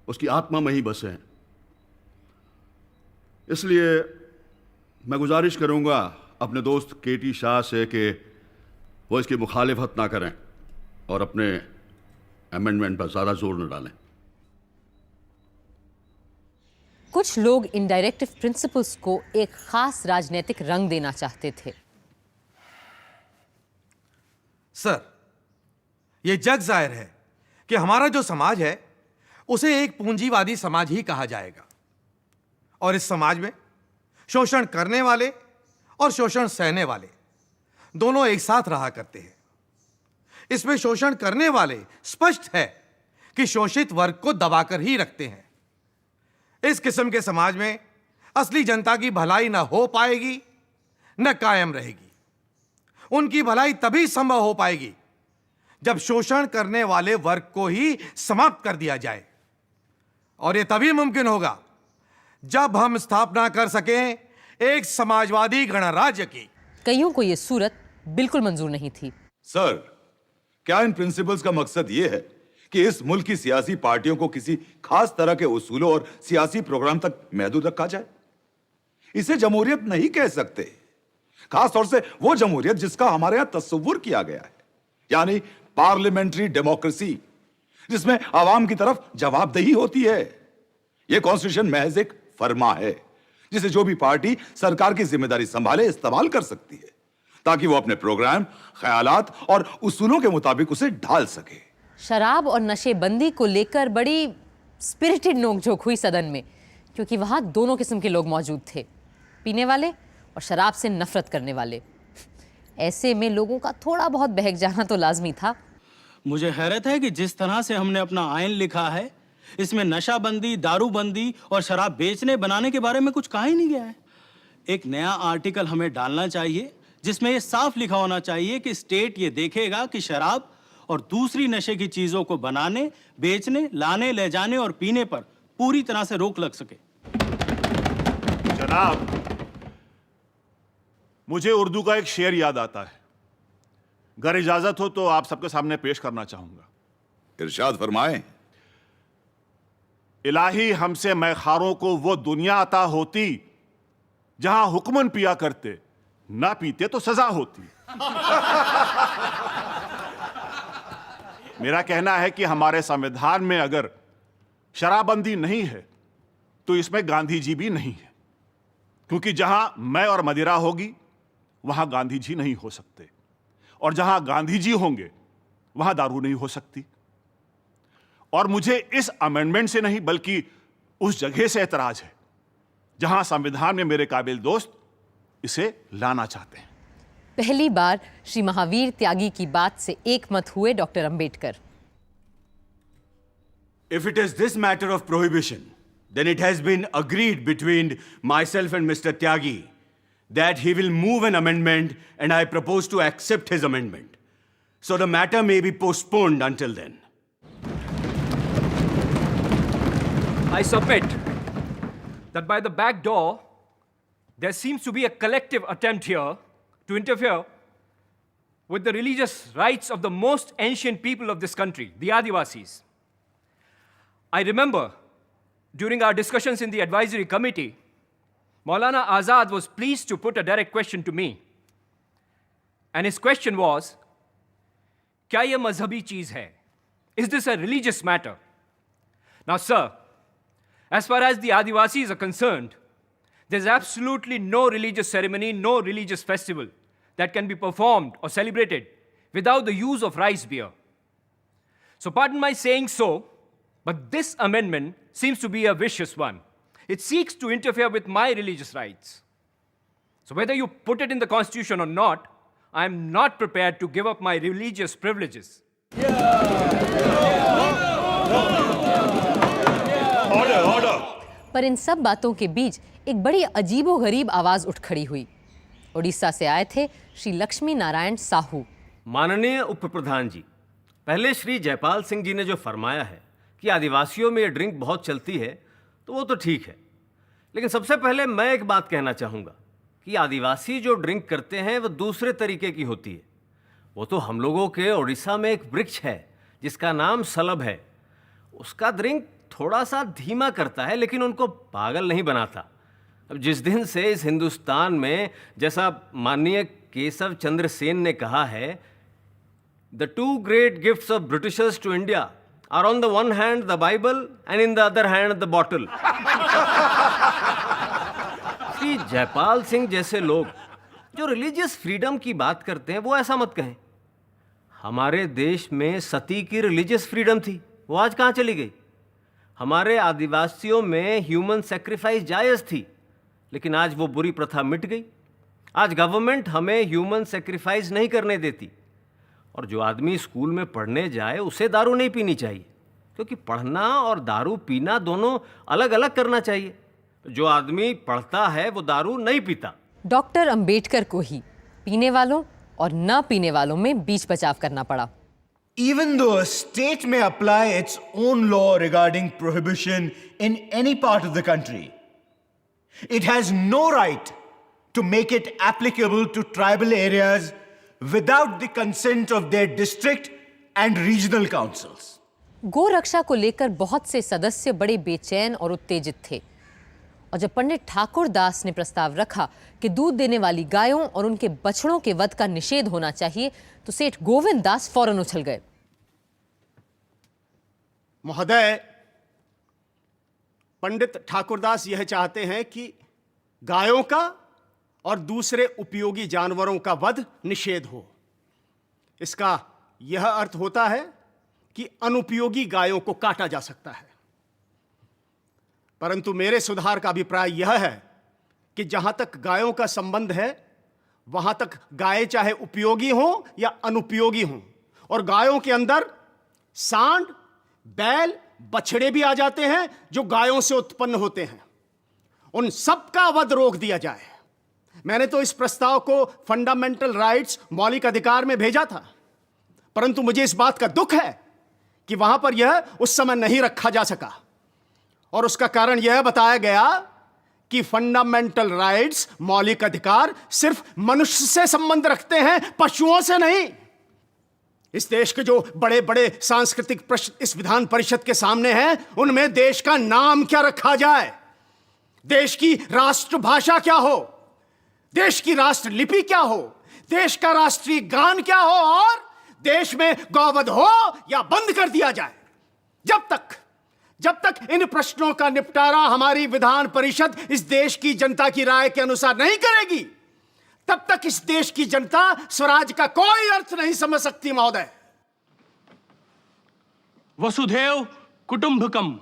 उसकी आत्मा में ही बसे हैं। इसलिए मैं गुजारिश करूंगा अपने दोस्त केटी शाह से कि वो इसकी मुखालिफत ना करें और अपने अमेंडमेंट पर ज़्यादा जोर न डालें। कुछ लोग इन डायरेक्टिव प्रिंसिपल्स को एक खास राजनीतिक रंग देना चाहते थे। सर, यह जग जाहिर है कि हमारा जो समाज है उसे एक पूंजीवादी समाज ही कहा जाएगा और इस समाज में शोषण करने वाले और शोषण सहने वाले दोनों एक साथ रहा करते हैं। इसमें शोषण करने वाले स्पष्ट है कि शोषित वर्ग को दबाकर ही रखते हैं। इस किस्म के समाज में असली जनता की भलाई न हो पाएगी न कायम रहेगी। उनकी भलाई तभी संभव हो पाएगी जब शोषण करने वाले वर्ग को ही समाप्त कर दिया जाए, और यह तभी मुमकिन होगा जब हम स्थापना कर सकें एक समाजवादी गणराज्य की। कईयों को यह सूरत बिल्कुल मंजूर नहीं थी। सर, क्या इन प्रिंसिपल्स का मकसद यह है कि इस मुल्क की सियासी पार्टियों को किसी खास तरह के उसूलों और सियासी प्रोग्राम तक महदूद रखा जाए? इसे जमहूरियत नहीं कह सकते, खास तौर से वो जमहूरियत जिसका हमारे यहां तस्वुर किया गया है, यानी पार्लियामेंट्री डेमोक्रेसी, जिसमें आवाम की तरफ जवाबदेही होती है। यह कॉन्स्टिट्यूशन महज एक फरमा है जिसे जो भी पार्टी सरकार की जिम्मेदारी संभाले इस्तेमाल कर सकती है ताकि वो अपने प्रोग्राम, ख्यालात और उसूलों के मुताबिक उसे ढाल सके। शराब और नशेबंदी को लेकर बड़ी स्पिरिटेड नोकझोंक हुई सदन में, क्योंकि वहां दोनों किस्म के लोग मौजूद थे, पीने वाले और शराब से नफरत करने वाले। ऐसे में लोगों का थोड़ा बहुत बहक जाना तो लाजमी था। मुझे हैरत है कि जिस तरह से हमने अपना आइन लिखा है, इसमें नशाबंदी, दारूबंदी और शराब बेचने बनाने के बारे में कुछ कहा ही नहीं गया है। एक नया आर्टिकल हमें डालना चाहिए जिसमें यह साफ लिखा होना चाहिए कि स्टेट ये देखेगा कि शराब और दूसरी नशे की चीजों को बनाने, बेचने, लाने, ले जाने और पीने पर पूरी तरह से रोक लग सके। जनाब, मुझे उर्दू का एक शेर याद आता है, अगर इजाजत हो तो आप सबके सामने पेश करना चाहूंगा। इरशाद फरमाएं। इलाही हमसे मैखारों को वो दुनिया अता होती जहां हुक्मन पिया करते, ना पीते तो सजा होती। मेरा कहना है कि हमारे संविधान में अगर शराबबंदी नहीं है तो इसमें गांधी जी भी नहीं है, क्योंकि जहां मैं और मदिरा होगी वहां गांधी जी नहीं हो सकते, और जहां गांधी जी होंगे वहां दारू नहीं हो सकती। और मुझे इस अमेंडमेंट से नहीं बल्कि उस जगह से एतराज है जहां संविधान में मेरे काबिल दोस्त इसे लाना चाहते हैं। पहली बार श्री महावीर त्यागी की बात से एक मत हुए doctor Ambedkar. If it is this matter of prohibition, then it has been agreed between myself and Mr. Tyagi that he will move an amendment, and I propose to accept his amendment. So the matter may be postponed until then. I submit that by the back door, there seems to be a collective attempt here to interfere with the religious rights of the most ancient people of this country, the Adivasis. I remember during our discussions in the advisory committee, Maulana Azad was pleased to put a direct question to me. And his question was, "Kya ye mazhabi cheez hai? Is this a religious matter?" Now, sir, as far as the Adivasis are concerned, there's absolutely no religious ceremony, no religious festival that can be performed or celebrated without the use of rice beer. So pardon my saying so, but this amendment seems to be a vicious one. It seeks to interfere with my religious rights. So whether you put it in the Constitution or not, I am not prepared to give up my religious privileges. पर इन सब बातों के बीच एक बड़ी अजीबोगरीब आवाज उठ खड़ी हुई। उड़ीसा से आए थे श्री लक्ष्मी नारायण साहू। माननीय उप प्रधान जी, पहले श्री जयपाल सिंह जी ने जो फरमाया है कि आदिवासियों में ये ड्रिंक बहुत चलती है, तो वो तो ठीक है, लेकिन सबसे पहले मैं एक बात कहना चाहूँगा कि आदिवासी जो ड्रिंक करते हैं वो दूसरे तरीके की होती है। वो तो हम लोगों के उड़ीसा में एक वृक्ष है जिसका नाम सलब है, उसका ड्रिंक थोड़ा सा धीमा करता है लेकिन उनको पागल नहीं बनाता। अब जिस दिन से इस हिंदुस्तान में, जैसा माननीय केशव चंद्र सेन ने कहा है, the two great gifts of Britishers to India are on the one hand the Bible and in the other hand the bottle. Shri Jaipal Singh जैसे लोग जो रिलीजियस फ्रीडम की बात करते हैं वो ऐसा मत कहें। हमारे देश में सती की रिलीजियस फ्रीडम थी, वो आज कहाँ चली गई? हमारे आदिवासियों में ह्यूमन सेक्रीफाइस जायज़ थी, लेकिन आज वो बुरी प्रथा मिट गई। आज गवर्नमेंट हमें ह्यूमन सेक्रीफाइस नहीं करने देती, और जो आदमी स्कूल में पढ़ने जाए उसे दारू नहीं पीनी चाहिए, क्योंकि पढ़ना और दारू पीना दोनों अलग अलग करना चाहिए। जो आदमी पढ़ता है वो दारू नहीं पीता। डॉक्टर अंबेडकर को ही पीने वालों और न पीने वालों में बीच बचाव करना पड़ा। Even though a state may apply its own law regarding prohibition in any part of the country, it has no right to make it applicable to tribal areas without the consent of their district and regional councils. गो रक्षा को लेकर बहुत से सदस्य बड़े बेचैन और उत्तेजित थे, और जब पंडित ठाकुर दास ने प्रस्ताव रखा कि दूध देने वाली गायों और उनके बछड़ों के वध का निषेध होना चाहिए, तो सेठ गोविंद दास फौरन उछल गए। महोदय, पंडित ठाकुरदास यह चाहते हैं कि गायों का और दूसरे उपयोगी जानवरों का वध निषेध हो। इसका यह अर्थ होता है कि अनुपयोगी गायों को काटा जा सकता है। परंतु मेरे सुधार का अभिप्राय यह है कि जहां तक गायों का संबंध है, वहां तक गायें चाहे उपयोगी हों या अनुपयोगी हों, और गायों के अंदर सांड, बैल, बछड़े भी आ जाते हैं जो गायों से उत्पन्न होते हैं, उन सब का वध रोक दिया जाए। मैंने तो इस प्रस्ताव को फंडामेंटल राइट्स, मौलिक अधिकार में भेजा था, परंतु मुझे इस बात का दुख है कि वहां पर यह उस समय नहीं रखा जा सका, और उसका कारण यह बताया गया कि फंडामेंटल राइट्स, मौलिक अधिकार, सिर्फ मनुष्य से संबंध रखते हैं, पशुओं से नहीं। इस देश के जो बड़े बड़े सांस्कृतिक प्रश्न इस विधान परिषद के सामने हैं, उनमें देश का नाम क्या रखा जाए, देश की राष्ट्रभाषा क्या हो, देश की राष्ट्र लिपि क्या हो, देश का राष्ट्रीय गान क्या हो, और देश में गौवध हो या बंद कर दिया जाए। जब तक इन प्रश्नों का निपटारा हमारी विधान परिषद इस देश की जनता की राय के अनुसार नहीं करेगी, तब तक इस देश की जनता स्वराज का कोई अर्थ नहीं समझ सकती। महोदय, वसुधैव कुटुंबकम,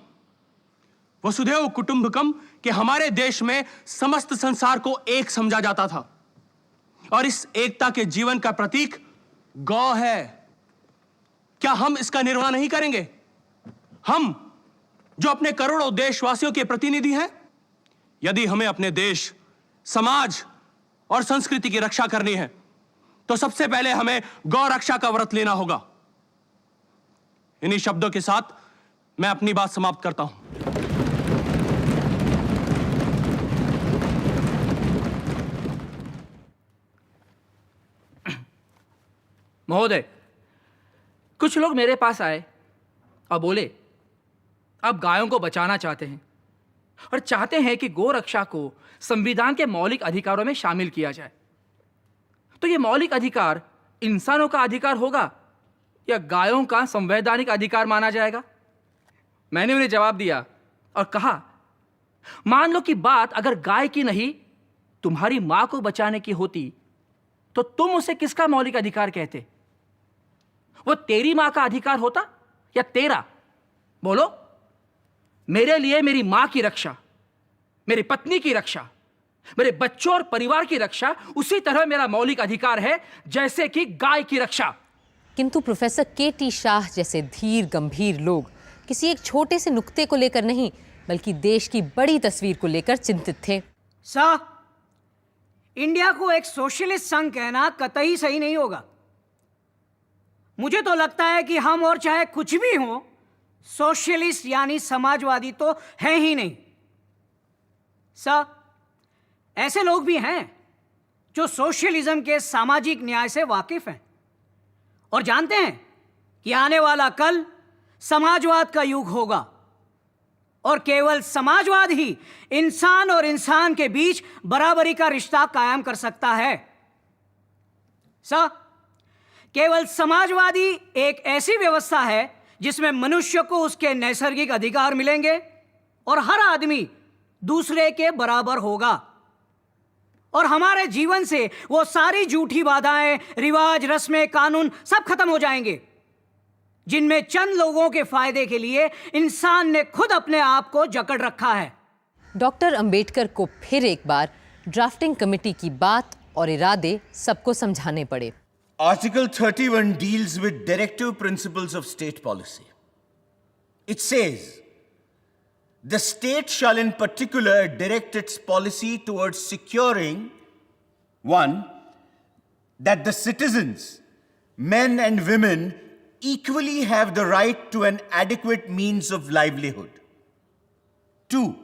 वसुधैव कुटुंबकम के हमारे देश में समस्त संसार को एक समझा जाता था, और इस एकता के जीवन का प्रतीक गौ है। क्या हम इसका निर्वाह नहीं करेंगे? हम जो अपने करोड़ों देशवासियों के प्रतिनिधि हैं। यदि हमें अपने देश, समाज और संस्कृति की रक्षा करनी है तो सबसे पहले हमें गौ रक्षा का व्रत लेना होगा। इन्हीं शब्दों के साथ मैं अपनी बात समाप्त करता हूं। महोदय, कुछ लोग मेरे पास आए और बोले आप गायों को बचाना चाहते हैं और चाहते हैं कि गौ रक्षा को संविधान के मौलिक अधिकारों में शामिल किया जाए। तो ये मौलिक अधिकार इंसानों का अधिकार होगा या गायों का संवैधानिक अधिकार माना जाएगा? मैंने उन्हें जवाब दिया और कहा, मान लो कि बात अगर गाय की नहीं तुम्हारी मां को बचाने की होती तो तुम उसे किसका मौलिक अधिकार कहते? वो तेरी मां का अधिकार होता या तेरा? बोलो। मेरे लिए मेरी मां की रक्षा, मेरी पत्नी की रक्षा, मेरे बच्चों और परिवार की रक्षा उसी तरह मेरा मौलिक अधिकार है जैसे कि गाय की रक्षा। किंतु प्रोफेसर के.टी. शाह जैसे धीर गंभीर लोग किसी एक छोटे से नुक्ते को लेकर नहीं बल्कि देश की बड़ी तस्वीर को लेकर चिंतित थे। सर, इंडिया को एक सोशलिस्ट संघ कहना कतई सही नहीं होगा। मुझे तो लगता है कि हम और चाहे कुछ भी हों, सोशलिस्ट यानी समाजवादी तो है ही नहीं। सर, ऐसे लोग भी हैं जो सोशलिज्म के सामाजिक न्याय से वाकिफ हैं और जानते हैं कि आने वाला कल समाजवाद का युग होगा और केवल समाजवाद ही इंसान और इंसान के बीच बराबरी का रिश्ता कायम कर सकता है। सर, केवल समाजवादी एक ऐसी व्यवस्था है जिसमें मनुष्य को उसके नैसर्गिक अधिकार मिलेंगे और हर आदमी दूसरे के बराबर होगा और हमारे जीवन से वो सारी झूठी बाधाएं, रिवाज, रस्में, कानून सब खत्म हो जाएंगे जिनमें चंद लोगों के फायदे के लिए इंसान ने खुद अपने आप को जकड़ रखा है। डॉक्टर अंबेडकर को फिर एक बार ड्राफ्टिंग कमेटी की बात और इरादे सबको समझाने पड़े। Article 31 deals with directive principles of state policy. It says, the state shall in particular direct its policy towards securing, 1, that the citizens, men and women, equally have the right to an adequate means of livelihood. 2,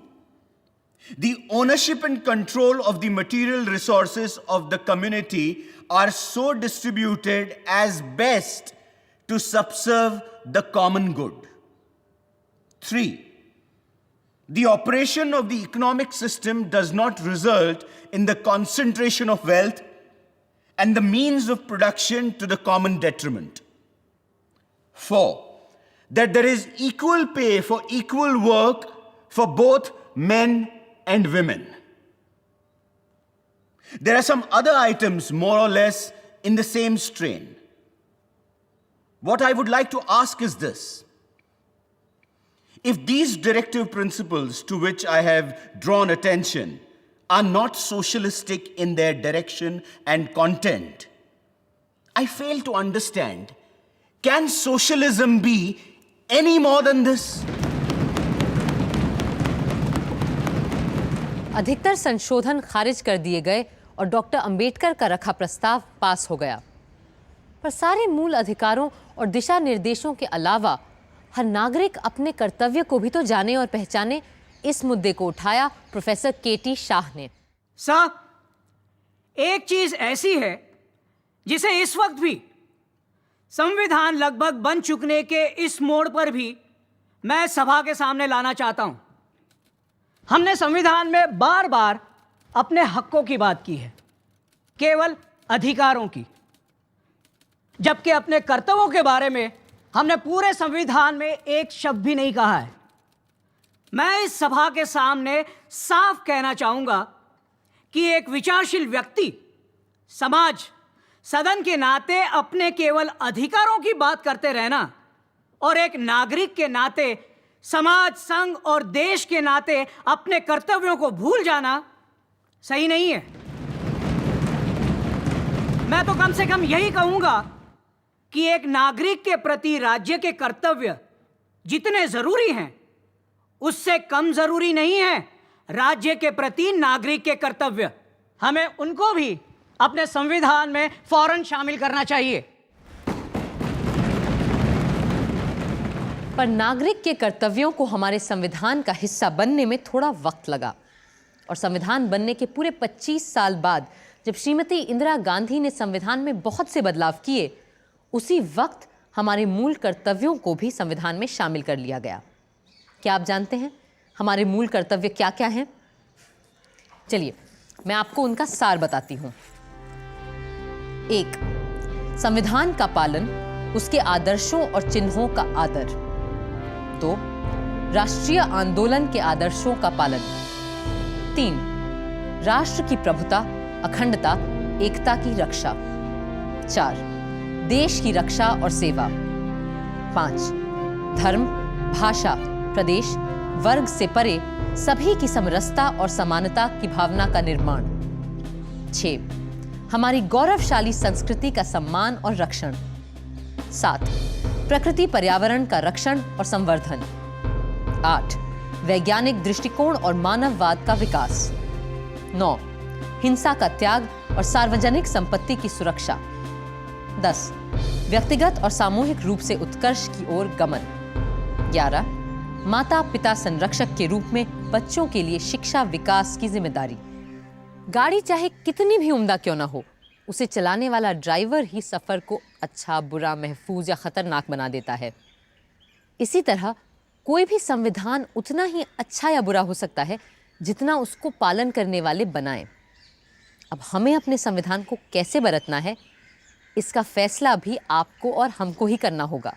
the ownership and control of the material resources of the community are so distributed as best to subserve the common good. 3, the operation of the economic system does not result in the concentration of wealth and the means of production to the common detriment. 4, that there is equal pay for equal work for both men and women. There are some other items more or less in the same strain. What I would like to ask is this. If these directive principles to which I have drawn attention are not socialistic in their direction and content, I fail to understand, can socialism be any more than this? अधिकतर संशोधन खारिज कर दिए गए और doctor Ambedkar का रखा प्रस्ताव पास हो गया, पर सारे मूल अधिकारों और दिशा निर्देशों के अलावा हर नागरिक अपने कर्तव्य को भी तो जाने और पहचाने, इस मुद्दे को उठाया प्रोफेसर के.टी. शाह ने। साहब, एक चीज ऐसी है जिसे इस वक्त भी संविधान लगभग बन चुकने के इस मोड़ पर भी मैं सभा के सामने लाना चाहता हूं। हमने संविधान में बार बार अपने हकों की बात की है, केवल अधिकारों की, जबकि अपने कर्तव्यों के बारे में हमने पूरे संविधान में एक शब्द भी नहीं कहा है। मैं इस सभा के सामने साफ कहना चाहूंगा कि एक विचारशील व्यक्ति, समाज, सदन के नाते अपने केवल अधिकारों की बात करते रहना और एक नागरिक के नाते समाज, संघ और देश के नाते अपने कर्तव्यों को भूल जाना सही नहीं है। मैं तो कम से कम यही कहूंगा कि एक नागरिक के प्रति राज्य के कर्तव्य जितने जरूरी हैं उससे कम जरूरी नहीं है राज्य के प्रति नागरिक के कर्तव्य। हमें उनको भी अपने संविधान में फौरन शामिल करना चाहिए। पर नागरिक के कर्तव्यों को हमारे संविधान का हिस्सा बनने में थोड़ा वक्त लगा और संविधान बनने के पूरे 25 साल बाद जब श्रीमती इंदिरा गांधी ने संविधान में बहुत से बदलाव किए, उसी वक्त हमारे मूल कर्तव्यों को भी संविधान में शामिल कर लिया गया। क्या आप जानते हैं हमारे मूल कर्तव्य क्या क्या हैं? चलिए मैं आपको उनका सार बताती हूं। 1. संविधान का पालन, उसके आदर्शों और चिन्हों का आदर। 2. राष्ट्रीय आंदोलन के आदर्शों का पालन। 3. राष्ट्र की प्रभुता, अखंडता, एकता की रक्षा। 4. देश की रक्षा और सेवा। 5. धर्म, भाषा, प्रदेश, वर्ग से परे सभी की समरसता और समानता की भावना का निर्माण। 6. हमारी गौरवशाली संस्कृति का सम्मान और रक्षण। 7. प्रकृति पर्यावरण का रक्षण और संवर्धन। 8. वैज्ञानिक दृष्टिकोण और मानववाद का विकास। 9. हिंसा का त्याग और सार्वजनिक संपत्ति की सुरक्षा। 10. व्यक्तिगत और सामूहिक रूप से उत्कर्ष की ओर गमन। 11. माता पिता संरक्षक के रूप में बच्चों के लिए शिक्षा विकास की जिम्मेदारी। गाड़ी चाहे कितनी भी उम्दा क्यों ना हो, उसे चलाने वाला ड्राइवर ही सफर को अच्छा, बुरा, महफूज या खतरनाक बना देता है। इसी तरह कोई भी संविधान उतना ही अच्छा या बुरा हो सकता है जितना उसको पालन करने वाले बनाएं। अब हमें अपने संविधान को कैसे बरतना है, इसका फैसला भी आपको और हमको ही करना होगा।